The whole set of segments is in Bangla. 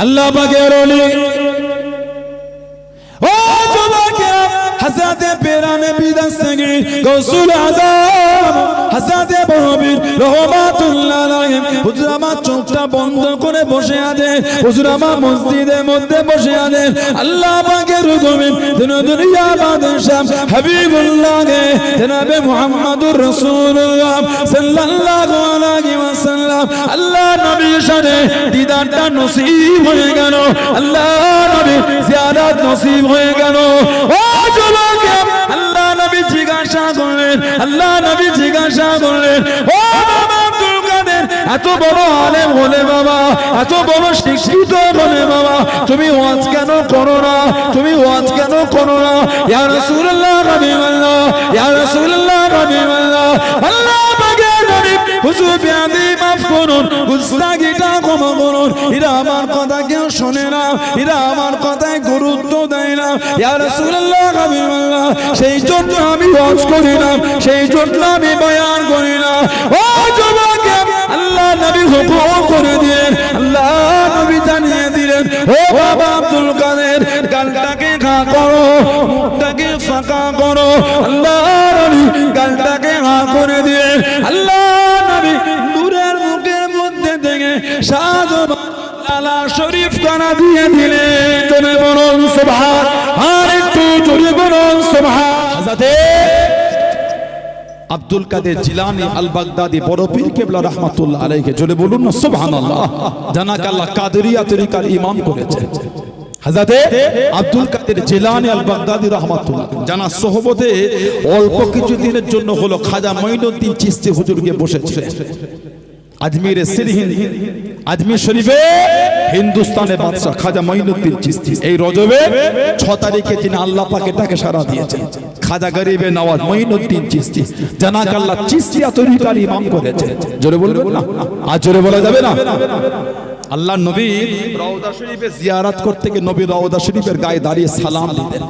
আল্লাহ পাকের ওলি ও যুবকেরা হযরত পেরানে বিদাসগি গৌসুল আযম হযরত বহবীর রহমাতুল্লাহ আলাইহি হুজুর আমার চোখটা বন্ধ করে বসে আছে হুজুর আমার মসজিদের মধ্যে বসে আছে আল্লাহ পাকের হুকুমে দুনিয়া বাদশাহ হাবিবুল্লাহ জনাবে মুহাম্মদুর রাসূলুল্লাহ সাল্লাল্লাহু আলাইহি ওয়াসাল্লাম আল্লাহ নবীর সাথে দিদারটা নসিব হয়ে গেল আল্লাহ নবীর জিয়ারত নসিব হয়ে গেল ও যুবকেরা আল্লাহ নবী জিজ্ঞাসা করলেন আল্লাহ নবী জিজ্ঞাসা করলেন ও বাবা আব্দুল কাদের এত বড় আলেম হলে বাবা এত বড় শিক্ষিত হলে বাবা তুমি ওয়াজ কেন করো না তুমি ওয়াজ কেন করো না ইয়া রাসূলুল্লাহ হাবিবাল্লাহ ইয়া রাসূলুল্লাহ হাবিবাল্লাহ আল্লাহ পাকের নবী হুজুর বিয়াদি মাফ করুন গুস্তাগিটা ক্ষমা করুন এরা আমার কথা কেউ শোনে না এরা আমার কথায় গুরুত্ব দেয় না ইয়া রাসূলুল্লাহ হাবিবাল্লাহ সেই জন্য আমি ওয়াজ করি না সেই জন্য আমি বয়ান করি না ও যুবক আল্লাহ নবী হুকুম করে দিলেন আল্লাহ নবী জানিয়ে দিলেন ও বাবা আব্দুল কাদের গালটাকে খা করো মুখটাকে ফাঁকা করো আল্লাহ নবী গালটাকে খা করে দিলেন আল্লাহ নবী নূরের মুখের মধ্যে থেকে সাধু আলা শরীফ কানা দিয়ে দিলেন তুমি বলুন সুবহান আর একটু জোরে বলুন সুবহান হযরত আব্দুল কাদের জিলানী আল বাগদাদি বড় পীর কেবলা রাহমাতুল্লাহ আলাইহি জোরে বলুন না সুবহানাল্লাহ জানাক আল্লাহ কাদেরিয়া তরিকার ইমাম করেছেন হযরত আব্দুল কাদের জিলানী আল বাগদাদি রাহমাতুল্লাহ জানা সোহবতে অল্প কিছু দিনের জন্য হলো খাজা মঈনুদ্দিন চিশতি হুজুরকে বসেছিলেন আজমিরে সিরহিন আজমির শরীফে হিন্দুস্তানের বাদশা খাজা মঈনুদ্দিন চিশতি এই রজবে 6 তারিখে তিনি আল্লাহ পাক এটাকে সারা দিয়েছেন খাজা গরিবে নওয়াজ মঈনুদ্দিন চিশতি জানাক আল্লাহ চিশতিয়া তরিকার ইমাম করেছেন জোরে বলবেন না আজ জোরে বলা যাবে না আল্লাহ নবী রওজা শরীফে জিয়ারত করতে গিয়ে নবী রওজা শরীফের গায়ে দাঁড়িয়ে সালাম দিতেন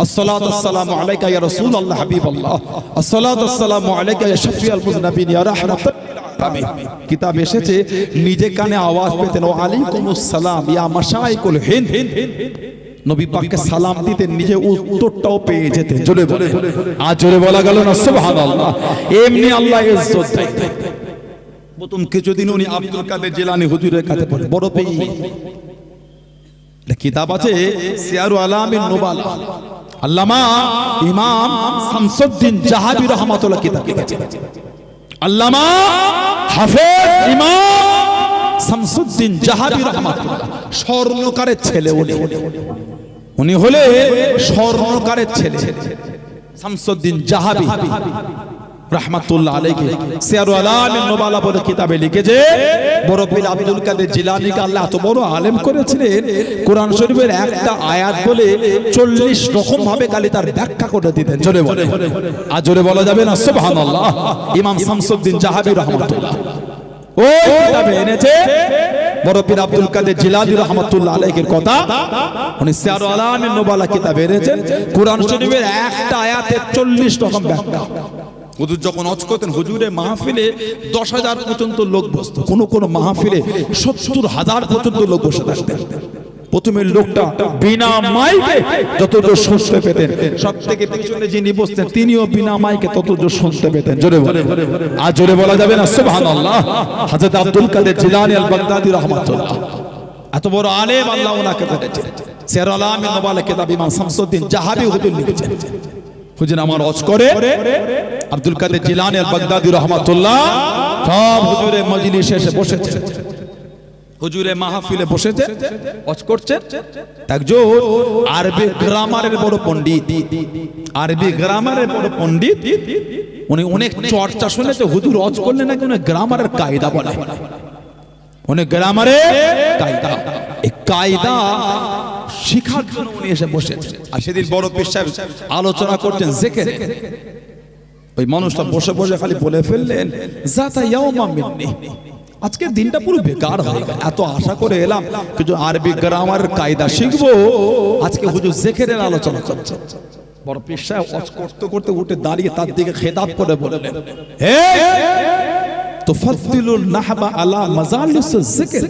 আসসালাতু আসসালামু আলাইকা ইয়া রাসূলুল্লাহ হাবিবাল্লাহ আসসালাতু আসসালামু আলাইকা ইয়া শফিউল মুযনিবিন ইয়া রাহমাতুল কিতাব এসেছে নিজে কানে আওয়াজ পেতেন ওয়া আলাইকুমুস সালাম ইয়া মাশাইকুল হিন্দ নবী পাককে সালাম দিতেন নিজে উত্তরটাও পেয়ে যেতেন জোরে বলে আজ জোরে বলা গেল না সুবহানাল্লাহ এমনি আল্লাহ ইজ্জত দেয় প্রথম কিছুদিন উনি আব্দুল কাদের জিলানী হুজুরের কাছে পড়ে বড় পেয়ে কিতাব আছে সিয়ারু আলামিন নুবালা আল্লামা ইমাম শামসুদ্দিন জাহাবী রাহমাতুল্লাহ কিতাব লিখেছেন আল্লামা হাফেজ ইমাম শামসুদ্দিন জাহাবী রাহমাতুল্লাহ স্বর্ণকারের ছেলে উনি হলে স্বর্ণকারের ছেলে শামসুদ্দিন জাহাবী রাহমাতুল্লাহ আলাইহি সিয়ারু আলামিন নুবালা বলে কিতাবে লিখেছে বড় পীর আব্দুল কাদের জিলানীকে আল্লাহ এত বড় আলেম করেছিলেন কোরআন শরীফের একটা আয়াত বলে 40 রকম ভাবে খালি তার ব্যাখ্যা করে দিতেন জোরে বলে আজ জোরে বলা যাবে না সুবহানাল্লাহ ইমাম শামসুদ্দিন জাহাবী রাহমাতুল্লাহ ওই কিতাবে এনেছে বড় পীর আব্দুল কাদের জিলানী রাহমাতুল্লাহ আলাইহির কথা উনি সিয়ারু আলামিন নুবালা কিতাবে এনেছেন কোরআন শরীফের একটা আয়াতের 40 রকম ব্যাখ্যা হুজুর যখন ওয়াজ করতেন হুজুরের মাহফিলে 10,000 পর্যন্ত লোক বসতো কোন কোন মাহফিলে 70,000 পর্যন্ত লোক বসে থাকতেন প্রথমে লোকটা বিনা মাইকে যতদূর শুনতে পেতেন সবথেকে পিছনে যিনি বসতেন তিনিও বিনা মাইকে ততদূর শুনতে পেতেন জোরে বলে আজ জোরে বলা যাবে না সুবহানাল্লাহ হযরত আব্দুল কাদের জিলানী আল বাগদাদি রাহমাতুল্লাহ এত বড় আলেম আল্লাহ ওনাকে করেছেন সিয়ারু আলামিন নুবালা কিতাব ইমাম শামসুদ্দিন জাহাবী হুজুর লিখেছেন হুজুর আমার ওয়াজ করে আব্দুল কাদের জিলানী আল বাগদাদি রাহমাতুল্লাহ সব হুজুরের মজলিসে এসে বসেছে হুজুরে মাহফিলে বসেছে ওয়াজ করছে একজন আরবি গ্রামারের বড় পণ্ডিত আরবি গ্রামারের বড় পণ্ডিত উনি অনেক চর্চা শুনেছে হুজুর ওয়াজ করলে নাকি উনি গ্রামারের কায়দা বলে উনি গ্রামারে কায়দা এই কায়দা শিখার জন্য উনি এসে বসেছে আর সেদিন বড় পীর সাহেব আলোচনা করছেন জিকির ওই মানুষটা বসে বসে খালি বলে ফেললেন জাতা ইয়াউমা মিন্নি আজকের দিনটা পুরো বেকার হয়ে গেল এত আশা করে এলাম কিছু আরবি গ্রামারের কায়দা শিখবো আজকে হুজুর জিকিরের আলোচনা করছে বড় পীর সাহেব ওয়াজ করতে করতে উঠে দাঁড়িয়ে তার দিকে খেতাব করে বললেন হে তুফাদ্দিলুন নাহবা আলা মাজালিস জিকির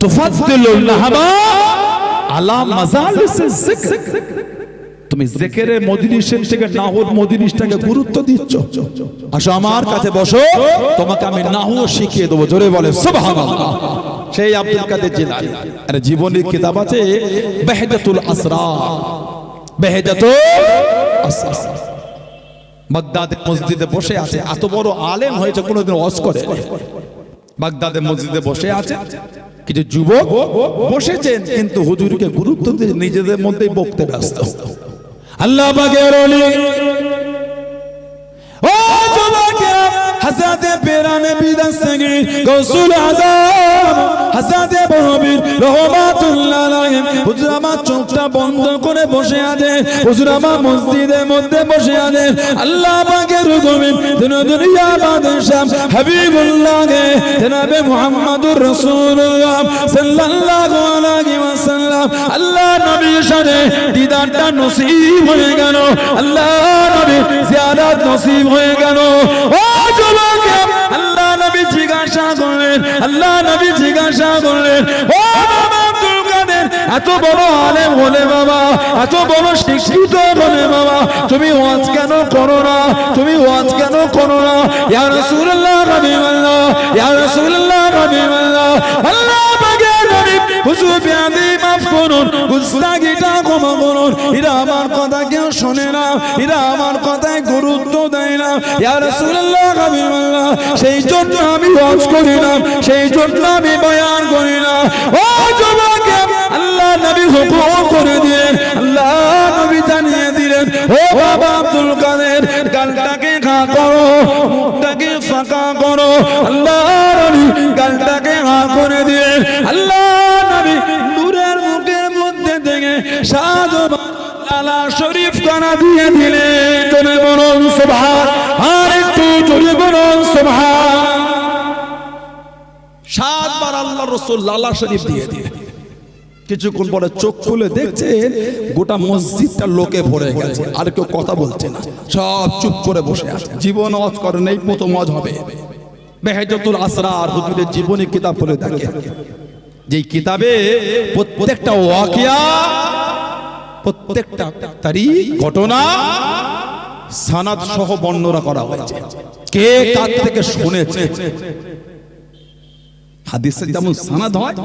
তুফাদ্দিলুল লাহবা আলা মাজালিসিজ যিকর, তুমি জিকিরের মজলিসের থেকে নাহুর মজলিসটাকে গুরুত্ব দিচ্ছ। আসো আমার কাছে বসো, তোমাকে আমি নাহু শিখিয়ে দেবো। জোরে বলে সুবহানাল্লাহ। সেই আব্দুল কাদের জিলানী এর জীবনী কিতাব আছে বাহজাতুল আসরার, বাহজাতুল আসরার। বাগদাদের মসজিদে বসে আছে, এত বড় আলেম হয়েছে, কোনোদিন ওয়াজ করে বাগদাদের মসজিদে বসে আছে, কিছু যুবক বসেছেন কিন্তু হুজুরকে গুরুত্ব দিয়ে নিজেদের মধ্যেই বকতে ব্যস্ত। আল্লাহ পাকের ওলি ও জবাকে হাসাতে পেরানে বিদাসগি গৌসুল আযম হাসাতে বহবির রহমাতুল্লাহ আলাইহি। হুজুর আমার চোখটা বন্ধ করে বসে আছে, হুজুর আমার মসজিদের মধ্যে বসে আছে। আল্লাহ পাকের হুকুমে দুনিয়া বাদশাহ হাবিবুল্লাহ জনাবে মুহাম্মদুর রাসূলুল্লাহ সাল্লাল্লাহু আলাইহি ওয়াসাল্লাম আল্লাহ নবীর সাথে দিদারটা নসিব হয়ে গেল, আল্লাহ নবীর জিয়ারত নসিব হয়ে গেল। ও যুবক, আল্লাহ নবী জিজ্ঞাসা করলেন, আল্লাহ নবী জিজ্ঞাসা করলেন, ও বাবা আব্দুল কাদের, এত বড় আলেম হলে বাবা, এত বড় শিক্ষিত হলে বাবা, তুমি ওয়াজ কেন করো না? তুমি ওয়াজ কেন করো না? ইয়া রাসূলুল্লাহ হাবিবাল্লাহ, ইয়া রাসূলুল্লাহ হাবিবাল্লাহ, আল্লাহ পাকের নবী হুজুর বিয়াদি মাফ করুন, গুস্তাগিটা ক্ষমা করুন। এরা আমার কথা কেউ শোনে না, এরা আমার কথায় গুরুত্ব দেয় না। ইয়া রাসূলুল্লাহ হাবিবাল্লাহ, সেই জন্য আমি ওয়াজ করি না, সেই জন্য আমি বয়ান করি না। ও যুবক, আল্লাহ নবী হুকুম করে দিলেন, আল্লাহ নবী জানিয়ে দিলেন, ও বাবা আব্দুল কাদের, গালটাকে খা করো, মুখটাকে ফাঁকা করো। আল্লাহ নবী গালটাকে খা করে দিলেন। আল্লাহ নবী নূরের মুখের মধ্যে থেকে সাজবা লালা শরীফ কানা দিয়ে দিলেন। তুমি বলুন সুবহান, আর একটু জোরে বলুন সুবহান। 7 বার আল্লাহ রাসূল লালা শরীফ দিয়ে দিলেন। কিছুক্ষণ পরে চোখ খুলে দেখছেন গোটা মসজিদটা লোকে ভরে গেছে, আর কেউ কথা বলছে না, সব চুপ করে বসে আছে। জীবন ওয়াজ করে নেই, প্রথম ওয়াজ হবে। বাহজাতুল আসরার হুজুরের জীবনী কিতাব পড়ে দেখেন, যেই কিতাবে প্রত্যেকটা ওয়াকিয়া, প্রত্যেকটা তারিখ, ঘটনা, সানাদ সহ বর্ণনা করা হয়েছে, কে কার থেকে শুনেছে। হাদিসে যেমন সানাদ হয়,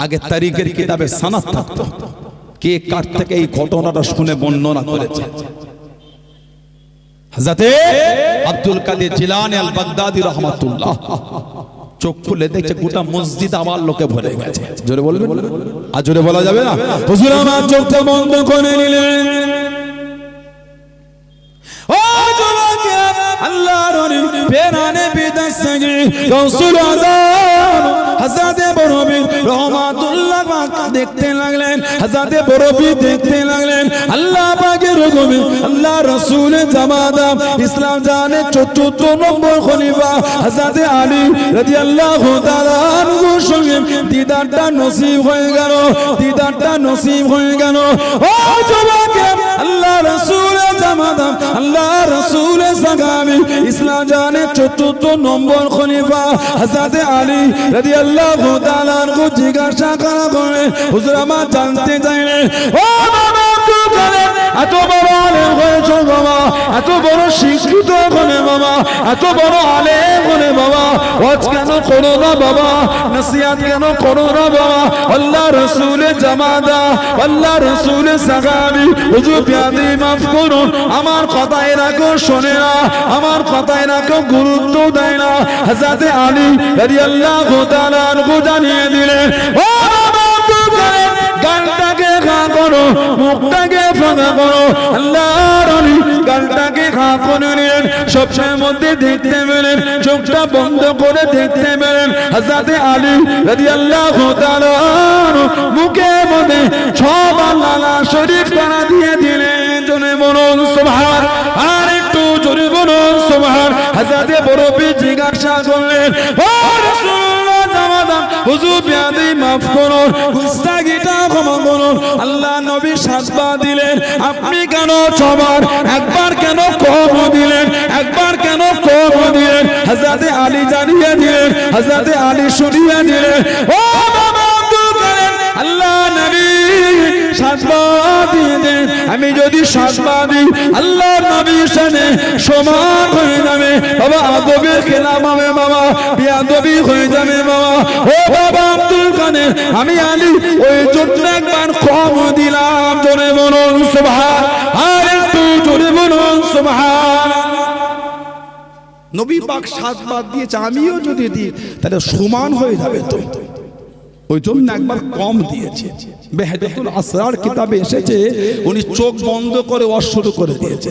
আগে তারিখের কিতাবে সানাদ থাকতো, কে কার থেকে এই ঘটনাটা শুনে বর্ণনা করেছে। হযরতে আব্দুল কাদের জিলানী আল বাগদাদি রাহমাতুল্লাহ চোখ খুলে দেখছে গোটা মসজিদ আমার লোকে ভরে গেছে। জোরে বলবেন, আর জোরে বলা যাবে না? হুজুর আমার চোখটা বন্ধ করে নিলেন। ও যুবক, আল্লাহর ওলি পেরানে বিদাসগি গৌসুল আযম হযরতে বরবী রহমাতুল্লাহ দেখতে লাগলেন, হযরতে বরবী দেখতে লাগলেন। আল্লাহ পাকের হুকুমে আল্লাহ রাসূলের জামাতা ইসলাম জানের ৪র্থ নম্বর খলিফা হযরতে আলী রাদিয়াল্লাহু তাআলা আনহুর সঙ্গে দিদারটা নসিব হয়ে গেল, দিদারটা নসিব হয়ে গেল। ও যুবক, আল্লাহ রাসূলের জামাতা, আল্লাহ রাসূলের সাহাবী ইসলাম জানের ৪র্থ নম্বর খলিফা হযরতে আলী রাদিয়াল্লাহু তাআলা আনহু জিজ্ঞাসা করা করে, হুজুর আমার জানতে চাইলেন, ও বাবা আব্দুল কাদের, এত বড় আলেম হয়েছো বাবা, এত বড় শিক্ষিত হলে বাবা, এত বড় আলেম হলে বাবা, ওয়াজ কেন করো না বাবা, নসিহত কেন করো না বাবা? আল্লাহ রাসূলের জামাতা, আল্লাহ রাসূলের সাহাবী হুজুর বিয়াদি মাফ করুন, আমার কথা এরা কেউ শোনে না, আমার কথা এরা কেউ গুরুত্ব দেয় না। হযরতে আলী রাদিয়াল্লাহু তাআলা আনহু জানিয়ে দিলেন, ও বাবা আব্দুল কাদের, গালটাকে খা করো, মুখটাকে ফাঁকা করো। আল্লাহর ওলি গালটাকে খা করে নিলেন। সবসময়ের মধ্যে দেখতে পেলেন, চোখটা বন্ধ করে দেখতে পেলেন, হযরতে আলী রাদিয়াল্লাহু তাআলা মুখের মধ্যে 6 বার লালা শরীফ কানা দিয়ে দিলেন। জোরে বলুন সুবহান, আর একটু জোরে বলুন সুবহান। হযরতে বরবী জিজ্ঞাসা করলেন, ও রাসূলুল্লাহ জামাতা, হুজুর বিয়াদি মাফ করুন, গুস্তাগিটা ক্ষমা করুন। আল্লাহ নবী 7 বার দিলেন, আপনি কেন 6 বার? একবার কেন কম দিলেন? একবার কেন কম দিলেন? হযরতে আলী জানিয়ে দিলেন, হযরতে আলী শুনিয়ে দিলেন, ও বাবা আব্দুল আমি যদি সাজদা দিই আল্লাহ নবীর শানে সমান হয়ে যাবে বাবা, আদবের খেলাফ হবে বাবা, বেয়াদবি হয়ে যাবে বাবা। ও বাবা আব্দুল কাদের, আমি আলী ওই জন্য একবার কম দিলাম, জোরে বলুন সুবহান, আর একটু জোরে বলুন সুবহান। নবী পাক সাজদা দিয়েছে, আমিও যদি দিই তাহলে সমান হয়ে যাবে, তো ওই জন্য একবার কম দিয়েছে। বেহেদাতুল আসরার কিতাবে এসেছে উনি চোখ বন্ধ করে ওয়াজ শুরু করে দিয়েছে।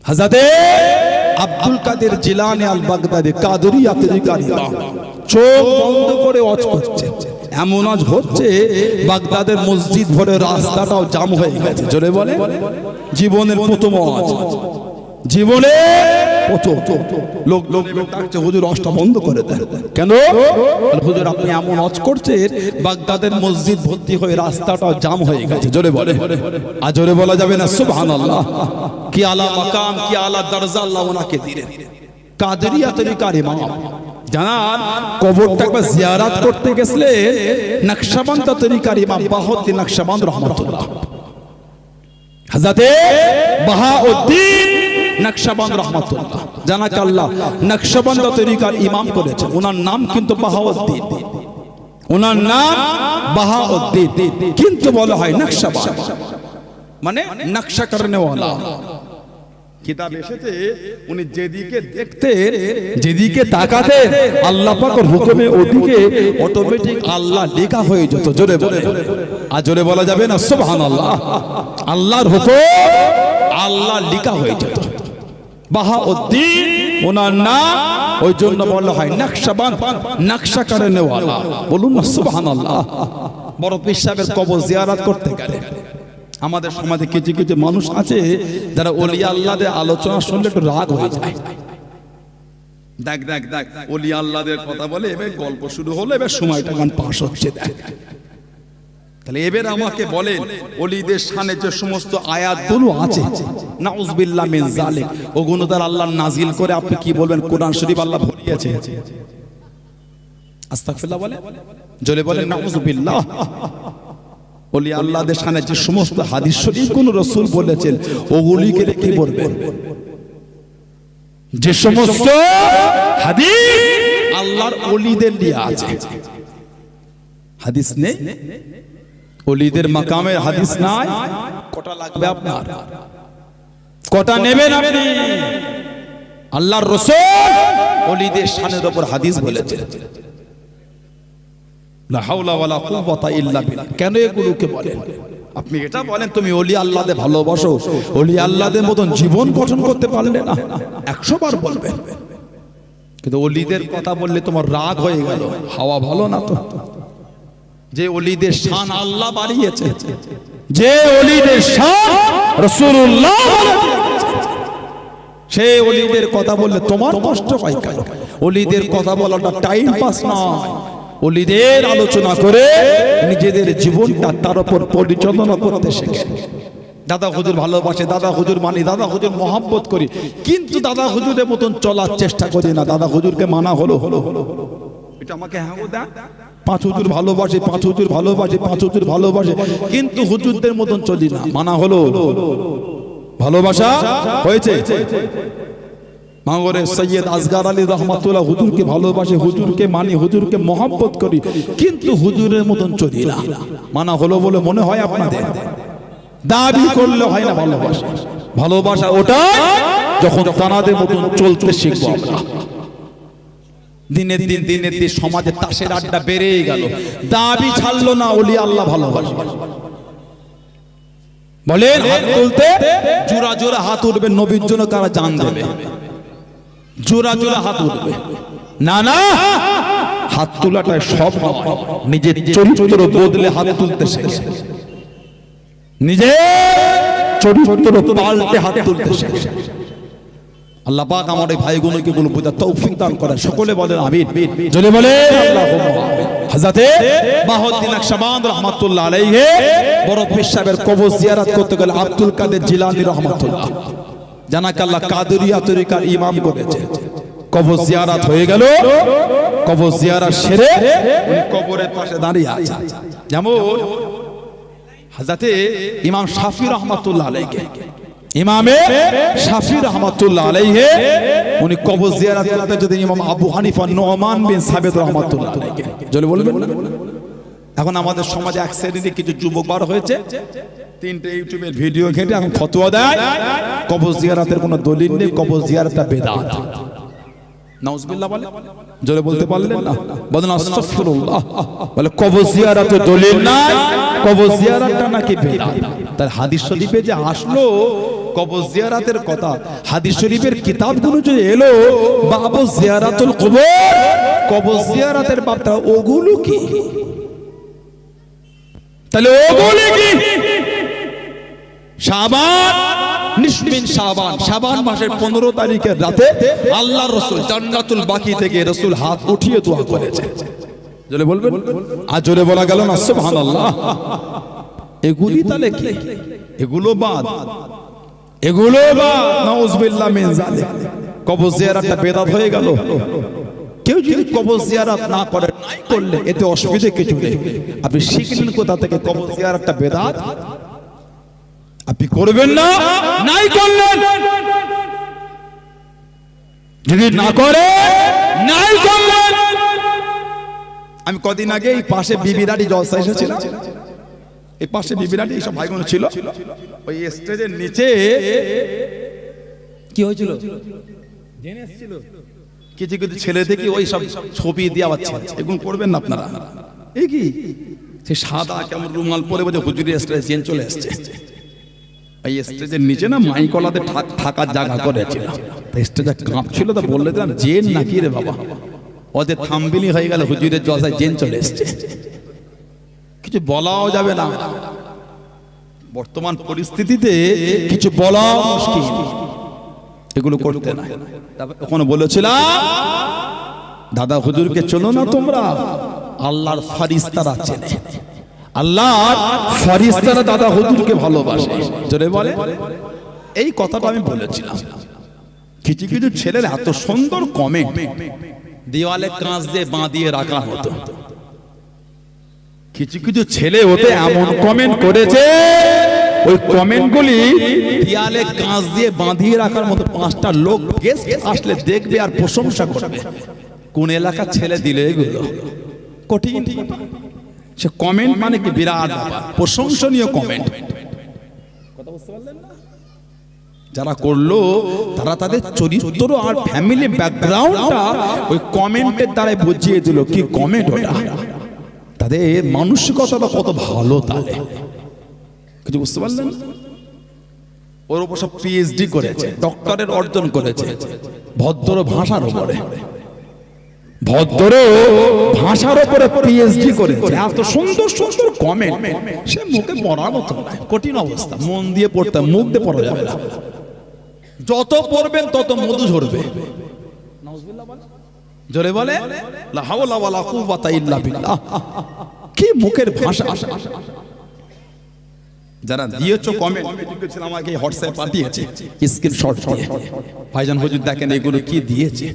হযরতে আব্দুল কাদের জিলানী আল বাগদাদি কাদরিয়া তরিকার ইমাম চোখ বন্ধ করে ওয়াজ করছে, এমন ওয়াজ হচ্ছে বাগদাদের মসজিদ ভরে রাস্তাটাও জাম হয়ে গেছে। জোরে বলে, জীবনের প্রথম ওয়াজ, জীবনে লোক ডাকছে হুজুর ওয়াজটা বন্ধ করে দেন। কেন? হুজুর আপনি এমন ওয়াজ করছেন বাগদাদের মসজিদ ভর্তি হয়ে রাস্তাটাও জাম হয়ে গেছে। জোরে বলে, আর জোরে বলা যাবে না সুবহানাল্লাহ। কি আলা মাকাম, কি আলা দরজা আল্লাহ ওনাকে দিলেন। কাদরিয়া তরিকার ইমাম জানান, কবরটা একবার জিয়ারত করতে গেছিলেন নকশবন্দ তরিকার ইমাম বাহাউদ্দিন নকশবন্দ রহমাতুল্লাহ, হযরতে বাহাউদ্দিন নকশবন্দ রহমাতুল্লাহ জানাকে আল্লাহ নকশবন্দ তরিকার ইমাম করেছেন। ওনার নাম কিন্তু বাহাউদ্দিন, ওনার নাম বাহাউদ্দিন, কিন্তু বলা হয় নকশবন্দ মানে নকশা করনে ওয়ালা। কিতাব এসেছে উনি যেদিকে দেখতেন, যেদিকে তাকাতেন আল্লাহ পাকের হুকুমে ওদিকে অটোমেটিক আল্লাহ লেখা হয়ে যেত। জোরে বলে, আর জোরে বলা যাবে না সুবহানাল্লাহ। আল্লাহর হুকুম আল্লাহ লেখা হয়ে যেত। বাহাউদ্দিন ওনার নাম, ওই জন্য বলা হয় নকশবন্দ, নকশা করনে ওয়ালা। বলুন না সুবহানাল্লাহ। বড় পীর সাহেবের কবর জিয়ারত করতে গেলে আমাদের সমাজে কিছু কিছু মানুষ আছে যারা ওলিয়া আল্লাহদের আলোচনা শুনলে একটু রাগ হয়ে যায়। দেখ দেখ দেখ ওলিয়া আল্লাহদের কথা বলে, এবার গল্প শুরু হলো, এবার সময়টা গান পাস হচ্ছে। দেখ তাহলে এবার আমাকে বলেন ওলিদের শানে যে সমস্ত আয়াতগুলো আছে নাউযুবিল্লাহ মিন যালিক, ওগুলো তার আল্লাহ নাজিল করে আপনি কি বলবেন কোরআন শরীফ আল্লাহ ভরিয়েছে? আস্তাগফিরুল্লাহ বলে, জোরে বলেন নাউযুবিল্লাহ। ওলিয়া আল্লাহদের শানে যে সমস্ত হাদিস শরীফ কোন রাসূল বলেছেন ওগুলিকে কি বলবেন? যে সমস্ত হাদিস আল্লাহর ওলিদের নিয়ে আছে, হাদিস নেই ওলিদের মাকামের হাদিস নাই, কটা লাগবে আপনার? কটা নেবেন আপনি? আল্লাহর রাসূল ওলিদের শানের উপর হাদিস বলেছেন। লা হাওলা ওয়ালা কুওয়াতা ইল্লা বিল্লাহ। কেন এগুলোকে বলেন? আপনি এটা বলেন তুমি ওলি আল্লাহদের ভালোবাসো, ওলি আল্লাহদের মতন জীবন গঠন করতে পারলে না, 100 বার বলবেন, কিন্তু ওলিদের কথা বললে তোমার রাগ হয়ে গেল। হাওয়া ভালো না তো। যে ওলিদের শান আল্লাহ বাড়িয়েছে, যে ওলিদের শান রাসূলুল্লাহ সেই ওলিদের কথা বললে তোমার কষ্ট হয় কেন? ওলিদের কথা বলাটা টাইম পাস নয়। ওলিদের আলোচনা করে নিজেদের জীবনটা তার উপর পরিচালনা করতে শেখে। দাদা হুজুর ভালোবাসে, দাদা হুজুর মানি, দাদা হুজুর মহব্বত করি, কিন্তু দাদা হুজুরের মতন চলার চেষ্টা করি না। দাদা হুজুরকে মানা হলো হলো হলো এটা আমাকে হ্যাঁ দা, 5 হুজুর ভালোবাসে, 5 হুজুর ভালোবাসে, 5 হুজুর ভালোবাসে, কিন্তু হুজুরদের মতন চলি না। মানা হলো, ভালোবাসা হয়েছে। মাগরে সৈয়দ আসগার আলী রহমাতুল্লাহ হুজুরকে ভালোবাসে, হুজুরকে মানি, হুজুরকে মহব্বত করি, কিন্তু হুজুরের মতন চলি না। মানা হলো বলে মনে হয় আপনাদের? দাবি করলে হয় না ভালোবাসা। ভালোবাসা ওটা যখন তানাদের মতন চলতে শিখবো আমরা। দিনের দিন সমাজে তাসের আড্ডা বেড়েই গেল, দাবি ছাড়লো না ওলি আল্লাহ ভালোবাসে। বলেন হাত তুলতে জোড়া জোড়া হাত উঠবে, নবীর জন্য কারা জান দেবে? জোড়া জোড়া হাত উঠবে না, না হাত তোলাটা সব নিজের চরিত্র বদলে হাত তুলতে শেখে, নিজের চরিত্র পাল্টে হাত তুলতে শেখে। আল্লাহ পাক আমার এই ভাইগুলোকে গুলো বোঝার তৌফিক দান করেন। সকলে বলেন আমিন। জোরে বলেন আল্লাহুম্মা আমিন। হযরতে বাহাউদ্দিন নকশবন্দ রাহমাতুল্লাহ আলাইহি বড় পীর সাহেবের কবর জিয়ারত করতে গেলে আব্দুল কাদের জিলানী রাহমাতুল্লাহ জানাকে আল্লাহ কাদরিয়া তরিকার ইমাম করেছে। কবর জিয়ারত হয়ে গেল, কবর জিয়ারত সেরে উনি কবরের পাশে দাঁড়িয়ে আছেন। যেমন হযরতে ইমাম শাফি রাহমাতুল্লাহ আলাইহি, ইমামে শাফি রাহমাতুল্লাহ আলাইহি উনি কবর জিয়ারত করতে যেতেন ইমাম আবু হানিফা নুমান বিন সাবিত রাহমাতুল্লাহ আলাইহি। জলে বলবেন। এখন আমাদের সমাজে এক শ্রেণীর কিছু যুবক বার হয়েছে, তিনটে ইউটিউবের ভিডিও ঘেটে এখন ফতোয়া দেয় কবর জিয়ারতের কোনো দলিল নেই, কবর জিয়ারতটা বেদাত। নাউজুবিল্লাহ বলে, জোরে বলতে পারলেন না? বলেন আস্তাগফিরুল্লাহ। বলে কবর জিয়ারতের দলিল নাই, কবর জিয়ারতটা নাকি বেদাত। তার হাদিস শরীফে যে আসলো কবর জিয়ারতের কথা, হাদিস শরীফের কিতাবগুলো যে এলো বাবু জিয়ারাতুল কবর, কবর জিয়ারতের বাবটা ওগুলো কি? তাহলে ওগুলো কি? শাবান, নিসমিন শাবান, শাবান মাসের 15 তারিখের রাতে আল্লাহর রাসূল জান্নাতুল বাকি থেকে রাসূল হাত উঠিয়ে দোয়া করেছে। জোরে বলবেন। আর জোরে বলা গেল না সুবহানাল্লাহ। এগুলি তাহলে কি? এগুলো বাদ, এগুলো বাদ। নাউজুবিল্লাহ মিন যালিক। কবর জিয়ারতটা বেদাত হয়ে গেল। কেউ যদি কবর জিয়ারত না করে, নাই করলে এতে অসুবিধা কিছু নেই। আপনি শিখলেন কোথা থেকে কবর জিয়ারতটা বেদাত? আপনি করবেন না, নাই করলেন। যদি না করে, নাই করলেন। আমি কদিন আগে এই পাশে বিবিরাটি জলসা এসেছিলাম, এই পাশে বিবিরাটি সব ভাইবোন ছিল, ওই স্টেজের নিচে কি হয়েছিল জেনে এসেছিল কিছু কিছু ছেলে দেখি ওই সব ছবি দিয়ে আবার এগুলো করবেন না আপনারা। এই কি সে সাদা কেমন রুমাল পরে বলে হুজুরের স্টেজে জেন চলে আসছে। এই স্টেজের নিচে না মাইকলাতে থাকার জায়গা করেছিল, স্টেজে কাঁপছিল। তো বললে জেন নাকি রে বাবা, ওদের থামবিলি হয়ে গেল হুজুরের জলসায় জেন চলে এসছে। কিছু বলাও যাবে না, বর্তমান পরিস্থিতিতে কিছু বলা মুশকিল, এগুলো করতে না। ওখানে বলেছিলাম দাদা হুজুরকে চলো না তোমরা, আল্লাহর ফারিস্তারা চেনে, আল্লাহর ফারিস্তারা দাদা হুজুরকে ভালোবাসে। জোরে বলে। এই কথাটা আমি বলেছিলাম। কিছু কিছু ছেলের এত সুন্দর কমেন্ট দেওয়ালে কাঁচ দিয়ে বাঁধিয়ে রাখা হতো। কিছু কিছু ছেলে ওতে এমন কমেন্ট করেছে, ওই কমেন্টগুলি দেওয়ালে কাঁচ দিয়ে বাঁধিয়ে রাখার মতো 5টা লোক গেস্ট আসলে দেখবে আর প্রশংসা করবে। কোন এলাকার ছেলে দিলে এগুলো? কঠিন। সে কমেন্ট মানে কি বিরাট ব্যাপার, প্রশংসনীয় কমেন্ট। কথা বুঝতে পারলেন না? যারা করলো তারা তাদের চরিত্র আর ফ্যামিলি ব্যাকগ্রাউন্ডটা ওই কমেন্টের দ্বারা বুঝিয়ে দিল। কি কমেন্ট ওটা, তাদের মানসিকতাটা কত ভালো। তাহলে কিছু বুঝতে পারলেন? ওর উপর সব পিএইচডি করেছে, ডক্টরের অর্জন করেছে ভদ্র ভাষার উপরে, ভদ্র ভাষার উপরে পিএইচডি করেছে। এত সুন্দর সুন্দর কমেন্ট, সে মুখে পড়ার মতো না। কঠিন অবস্থা, মন দিয়ে পড়তে, মুখ দিয়ে পড়া যাবে না। যত পড়বেন তত মধু ঝরবে। জোরে বলে লা হাওলা ওয়ালা কুওয়াতা ইল্লা বিল্লাহ। কি মুখের ভাষা। যারা দিয়েছো কমেন্ট, ছিল আমাকে হোয়াটসঅ্যাপ পাঠিয়েছে স্ক্রিনশট দিয়ে, ভাইজান হুজুর দেখেন এগুলো কি দিয়েছে।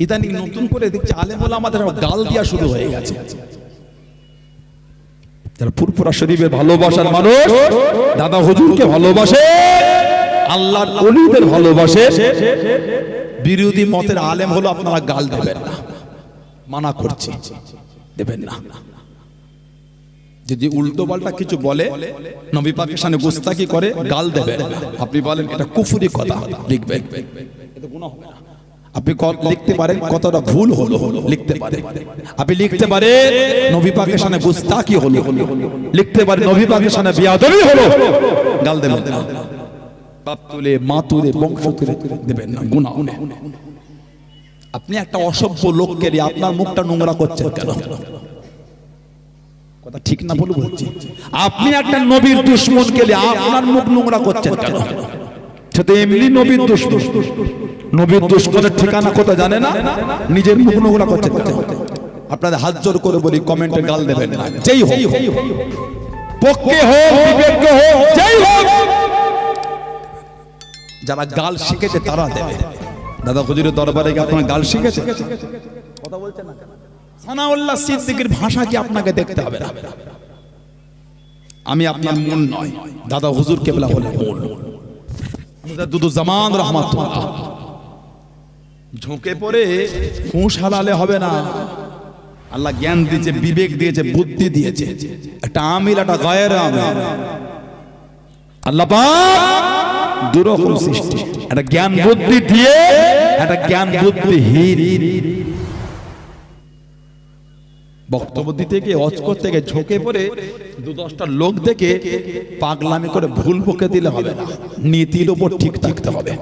ইদানিং নতুন করে দেখছি আলেম ওলামাদের গাল দিয়া শুরু হয়ে গেছে। যারা ফুরফুরা শরীফের ভালোবাসার মানুষ, দাদা হুজুরকে ভালোবাসে, আল্লাহর ওলিদের ভালোবাসে, বিরোধী মতের আলেম হলো আপনারা গাল দেবেন না, মানা করছি, দেবেন না। যদি উল্টো পাল্টা কিছু বলে, নবী পাকের সামনে গুস্তাখি করে, গাল দেবেন না। আপনি বলেন এটা কুফরি কথা, লিখবেন, এটা গুনাহ হবে না। আপনি লিখতে পারেন কতটা ভুল হলো, লিখতে পারেন। আপনি লিখতে পারেন নবী পাকের সামনে গুস্তাখি হলো, লিখতে পারেন নবী পাকের সামনে বেয়াদবি হলো, গাল দেবেন না। বাপ তুলে, মা তুলে, বংশ তুলে দেবেন না, গুনাহ। আপনি একটা অসভ্য লোককে দিয়ে আপনার মুখটা নোংরা করছেন কেন? কথা ঠিক না বলে বলছি। আপনি একটা নবীর দুশমনকে দিয়ে আপনার মুখ নোংরা করছেন কেন? সেটা এমনি নবীর দুশমন। নবীর দুশমনের ঠিকানা কোথায় জানে না, নিজের মুখ নোংরা করছেন কেন? আপনাদের হাত জোর করে বলি, কমেন্টে গাল দেবেন না। যেই হোক, পক্ষে হোক, বিপক্ষে হোক, যেই হোক, যারা গাল শিখেছে তারা দেবে। দাদা হুজুরের দরবারে কি আপনারা গাল শিখেছে? কথা বলছেন না কেন? সানাউল্লাহ সিদ্দিকীর ভাষা কি আপনাকে দেখতে হবে না? আমি আপনার মন নয়, দাদা হুজুর কেবলা হলে মন। মুজাদ্দিদুজ্জামান রাহমাতুল্লাহ ঝুঁকে পড়ে হুঁশ হারালে হবে না। আল্লাহ জ্ঞান দিয়েছে, বিবেক দিয়েছে, বুদ্ধি দিয়েছে, একটা আমিল একটা গায়ের আমিল। আল্লাহ পাক দুরকম সৃষ্টি, একটা জ্ঞান বুদ্ধি দিয়ে একটা জ্ঞান বুদ্ধিহীন। বক্তব্য দিতে গিয়ে অজ করতে গিয়ে ঝুঁকে পড়ে 2-10টা লোক দেখে পাগলামি করে ভুল বকে দিলে হবে না। নীতির উপর ঠিক থাকতে হবে,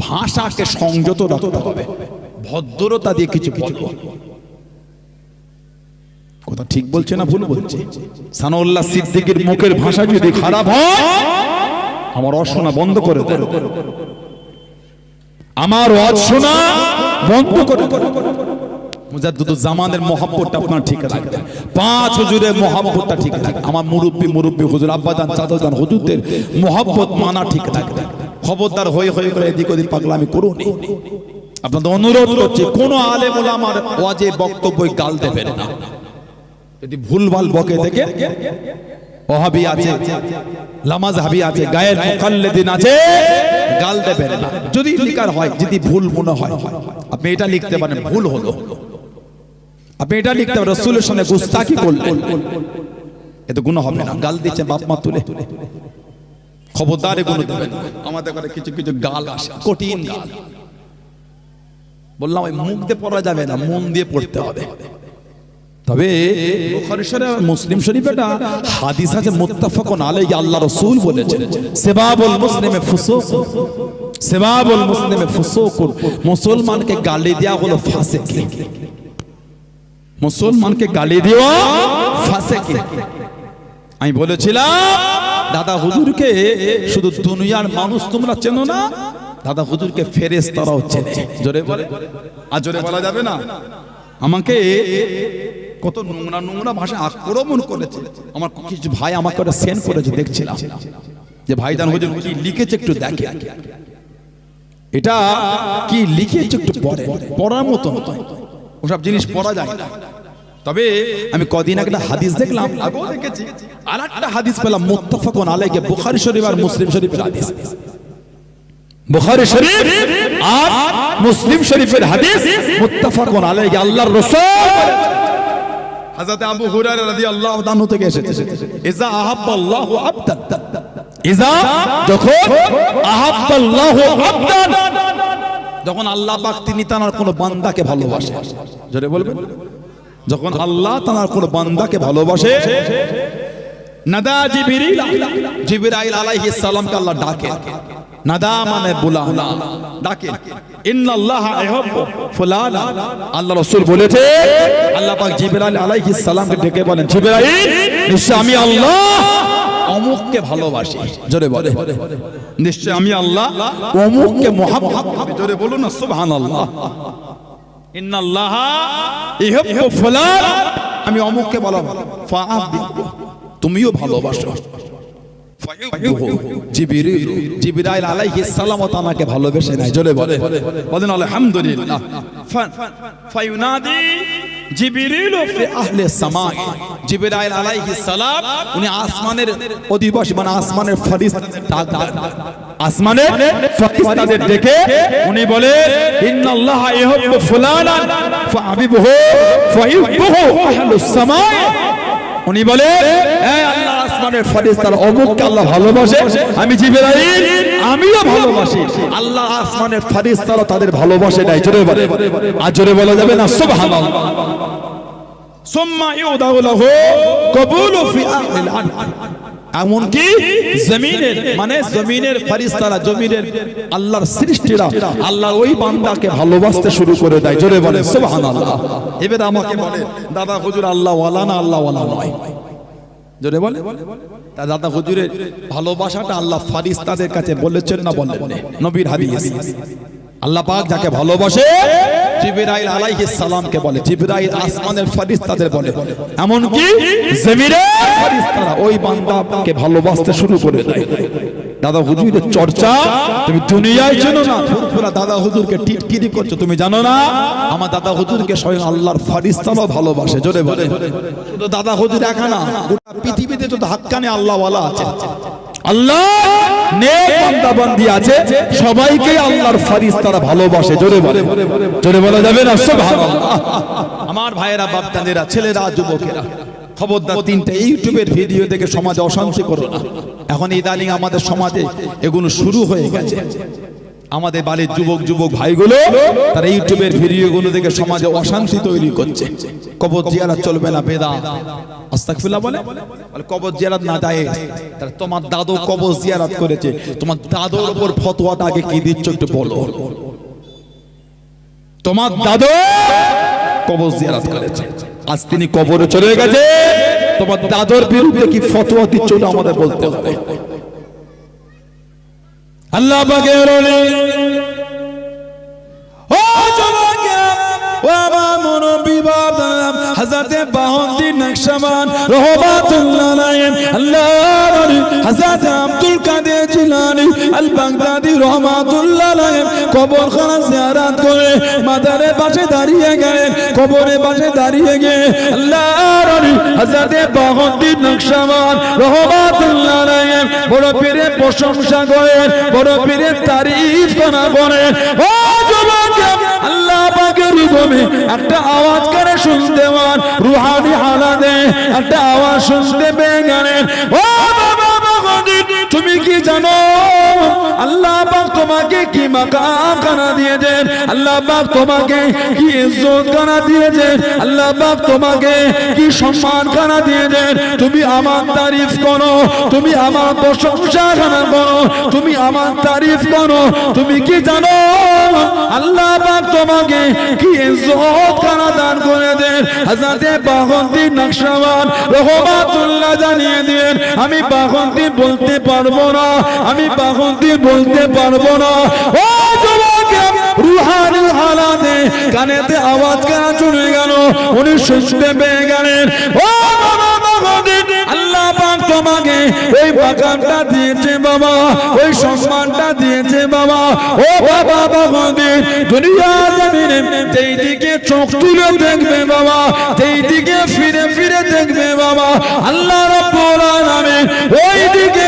ভাষাকে সংযত রাখতে হবে, ভদ্রতা দিয়ে কিছু বলবো। কথা ঠিক বলছে না ভুল বলছে? সানাউল্লাহ সিদ্দিকীর মুখের ভাষা যদি খারাপ হয় আমার অশোনা বন্ধ করে দেন, আমার ওয়াজ শোনা বন্ধ করে দেন। মুজাদ্দিদুজ্জামানের মহব্বতটা আপনারা ঠিক রাখবেন, 5 হুজুরের মহব্বতটা ঠিক রাখবেন, আমার মুরব্বি হুজুর আব্বাজান চাচাজান হুজুরদের মহব্বত মানা ঠিক রাখবেন। খবরদার হয়ে করে এদিক ওদিক পাগলামি করুন। আপনাদের অনুরোধ করছি কোন আলেম ওলামার ওয়াজে বক্তব্যে গাল দেবেন না। যদি ভুলভাল বকে থেকে ওহাবি আছে, লামাযহাবি আছে, গায়ের মুকাল্লিদিন আছে, গাল দেবেন না। যদি লিখার হয়, যদি ভুল মনে হয় আপনি এটা লিখতে পারেন ভুল হলো, আপনি এটা লিখতে পারেন রাসূলের সামনে গুস্তাখি করলেন, এতে গুনাহ হবে না। গাল দিচ্ছে বাপ মা তুলে, খবরদার এগুলো দেবেন। আমাদের ঘরে কিছু কিছু গাল আসে, কঠিন গাল। বললাম ওই মুখ দিয়ে পড়া যাবে না, মন দিয়ে পড়তে হবে। তবে বুখারী শরীফ মুসলিম শরীফে একটা হাদিস আছে মুত্তাফাকুন আলাইহি, আল্লাহ রাসূল বলেছেন সিবাবুল মুসলিমে ফুসুক, সিবাবুল মুসলিমে ফুসুক, মুসলমানকে গালি দেওয়া হলো ফাসিকি, মুসলমানকে গালি দেওয়া ফাসিকি। আমি বলেছিলাম দাদা হুজুরকে শুধু দুনিয়ার মানুষ তোমরা চেনো না, দাদা হুজুরকে ফেরেশতারাও চেনে। জোরে বলে, আর জোরে বলা যাবে না। আমাকে কত নোংরা নোংরা ভাষা আক্রমণ করেছে। আমার কিছু ভাই আমাকে ওটা সেন্ড করেছে, দেখছিলাম যে ভাইজান হুজুর কি লিখেছে একটু দেখে, এটা কি লিখেছে একটু পড়ে, পড়ার মতো ওসব জিনিস পড়া যায় না। তবে আমি কদিন আগে একটা হাদিস দেখলাম, আগেও দেখেছি, আর একটা হাদিস পেলাম মুত্তাফাকুন আলাইহি, বুখারী শরীফ আর মুসলিম শরীফের হাদিস। বুখারী শরীফ আর মুসলিম শরীফের হাদিস মুত্তাফাকুন আলাইহি, আল্লাহর রাসূল হযরত আবু হুরায়রা রাদিয়াল্লাহু তাআলা থেকে এসেছে, ইজা আহাব্বাল্লাহু আবদান, ইজা যখন আহাব্বাল্লাহু আবদান, যখন আল্লাহ পাক তিনি তার কোন বান্দাকে ভালোবাসে। জোরে বলবেন, যখন আল্লাহ তার কোন বান্দাকে ভালোবাসে, নাদা জিবরিল, জিবরাইল আলাইহিস সালামকে আল্লাহ ডাকে। নাদা মানে বুলানা, ডাকে। ইন্নাল্লাহা ইউহিব্বু ফুলানা, আল্লাহ রাসূল বলেছে আল্লাহ পাক জিবরাইল আলাইহিস সালামকে ডেকে বলেন, জিবরাইল নিশ্চয় আমি আল্লাহ অমুককে ভালোবাসি। জোরে বলে, নিশ্চয় আমি আল্লাহ অমুককে মহব্বত করি। জোরে বলুন না সুবহানাল্লাহ। ইন্নাল্লাহা ইউহিব্বু ফুলানা, আমি অমুককে ভালোবাসি, ফাআবিহু, তুমিও ভালোবাসো। জিবরাইল আলাইহিস সালাম তাকে ভালোবেসে নাই। জোরে বলে, বলেন আলহামদুলিল্লাহ। ফায়ুনাদি জিবরিল ফি আহলি সামা, জিবরাইল আলাইহিস সালাম উনি আসমানের অধিবাসী, মানে আসমানের ফেরেশতা, আসমানের ফেরেশতাদের ডেকে উনি বলে ইন্নাল্লাহা ইউহিব্বু ফুলানান ফাহাবিবহু ফায়ুহিব্বুহু আহলুস সামা। উনি বলে এই আল্লাহ আসমানের ফেরেশতারা অমুককে আল্লাহ ভালোবাসে, আমি জিবরাইল আমিও ভালোবাসি। আল্লাহ আসমানের ফেরেশতারা তাদের ভালোবাসে নাই। জোরে বলে, আর জোরে বলা যাবে না সুবহানাল্লাহ। সুম্মা ইউদাউ লাহু কবুলু ফি আহলিল আরদ, এমনকি জমিনের, মানে জমিনের ফেরেশতারা, জমিনের আল্লাহর সৃষ্টিরা আল্লাহর ওই বান্দাকে ভালোবাসতে শুরু করে দেয়। জোরে বলে সুবহানাল্লাহ। এবার আমাকে বলে দাদা হুজুর আল্লাহ ওয়ালা না আল্লাহ ওয়ালা নয়? জোরে বলে, তা দাদা হুজুরের ভালোবাসাটা আল্লাহ ফেরেশতাদের কাছে বলেছেন না বলেন? নবীর হাদিস, আল্লাহ পাক যাকে ভালোবাসে জিবরাইল আলাইহিস সালামকে বলে, জিবরাইল আসমানের ফেরেশতাদের বলে, এমনকি জমিনের ফেরেশতারা ওই বান্দাকে ভালোবাসতে শুরু করে দেয়। দাদা হুজুরের চর্চা তুমি দুনিয়ায় চেনো না, পুরো দাদা হুজুরকে টিটকিরি করছো, তুমি জানো না আমার দাদা হুজুরকে স্বয়ং আল্লাহর ফেরেশতারাও ভালোবাসে। জোরে বলে, শুধু দাদা হুজুর একা না, গোটা পৃথিবীতে তো হাক্কানে আল্লাহ ওয়ালা আছে, আল্লাহ নেক বান্দা বান্দি আছে, সবাইকে আল্লাহর ফেরেশতারা ভালোবাসে। জোরে বলে, জোরে বলা যাবে না সুবহানাল্লাহ। আমার ভাইয়েরা, বাপদাদেরা, ছেলেরা, যুবকেরা, খবরদার তিনটা ইউটিউবের ভিডিও দেখে সমাজে অশান্তি করো না। এখন ইদানিং আমাদের সমাজে এগুলো শুরু হয়ে গেছে। আমাদের বাড়ির যুবক ভাইগুলো তারা ইউটিউবের ভিডিওগুলো দেখে সমাজে অশান্তি তৈরি করছে। কবর জিয়ারত চলবে না, বেদাত। আস্তাগফিরুল্লাহ বলে কবর জিয়ারত না যায়। তারা তোমার দাদু কবর জিয়ারত করেছে, তোমার দাদুর উপর ফতোয়াটা আগে কি দিচ্ছ একটু বলো। তোমার দাদু কবর জিয়ারত করেছে, আজ তিনি কবরে চলে গেছে, তোমার দাদুর বিরুদ্ধে কি ফতোয়া দিচ্ছ ওটা আমাদের বলতে হবে। আল্লাহ পাকের ওলি ও জবাকে ও আমার মুরব্বি বাবা হযরতে বাহউদ্দিন নকশবন্দ রহমাতুল্লাহ আলাইহি, আল্লাহর ওলি হযরত আব্দুল কাদের জিলানী আল বাগদাদি রহমাতুল্লাহ আলাইহি কবরখানা জিয়ারত করে মাজারে পাশে দাঁড়িয়ে গেলেন। কবরের পাশে দাঁড়িয়ে গিয়ে আল্লাহর ওলি হযরতে বাহউদ্দিন নকশবন্দ রহমাতুল্লাহ আলাইহি বড় পীরের প্রশংসা করেন, বড় পীরের তারিফ করেন। ও যুবক, আল্লাহ পাকের হুকুমে একটা আওয়াজ করে শুনতে পান, রুহানি হালাতে একটা আওয়াজ শুনতে পেয়ে গেলেন। ও বাবা, তুমি কি জানো আল্লাহ পাক তোমাকে কি মাকাম খানা দিয়েছেন? আল্লাহ পাক তোমাকে কি ইজ্জত খানা দিয়েছেন? আল্লাহ পাক তোমাকে কি সম্মান খানা দিয়েছেন? তুমি আমার তারিফ করো, তুমি আমার প্রশংসা খানা করো, তুমি আমার তারিফ করো। তুমি কি জানো আল্লাহ পাক তোমাকে কি ইজ্জত খানা দান করে দেন? হযরত বাহউদ্দিন নকশবন্দ রহমাতুল্লাহ জানিয়ে দেন, আমি বাহউদ্দিন বলতে পারবো না, আমি বাহউদ্দিন বলতে পারবো না। ও যুবক, রুহানি হালাতে কানেতে আওয়াজ কেন চলে গেল? উনি শুনতে পেয়ে গেলেন। ও বাবা বাহউদ্দিন, আল্লাহ পাক তোমাকে ওই মাকামটা দিয়েছে বাবা, ওই সম্মানটা দিয়েছে বাবা। ও বাবা বাহউদ্দিন, দুনিয়া জমিনে যেই দিকে চোখ তুলে দেখবে বাবা, যেই দিকে ফিরে ফিরে দেখবে বাবা, আল্লাহ রাব্বুল আলামিন ওই দিকে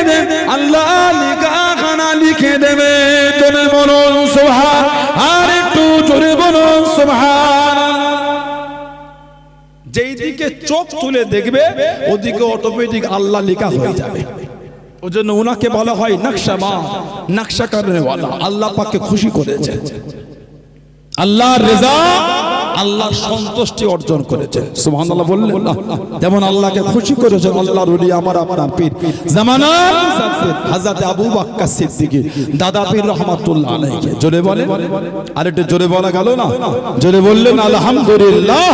আল্লাহ লিখাখানা লিখে দেবে। জোরে বলুন সুবহান, আর একটু জোরে বলুন সুবহান। যেই দিকে চোখ তুলে দেখবে ওদিকে অটোমেটিক আল্লাহ লেখা হয়ে যাবে। ওই জন্য ওনাকে বলা হয় নকশাবা, নকশা করনে ওয়ালা। আল্লাহ পাককে খুশি করেছে, আল্লাহর রেজা, আল্লাহর সন্তুষ্টি অর্জন করেছেন। সুবহানাল্লাহ বললেন না? যেমন আল্লাহকে খুশি করেছেন আল্লাহর ওলি আমার আপনার পীর জামানার হযরত আবু বকর সিদ্দিকী দাদা পীর রহমাতুল্লাহ আলাইহি। জোরে বলেন, আর একটু জোরে বলা গেল না? জোরে বললেন আলহামদুলিল্লাহ।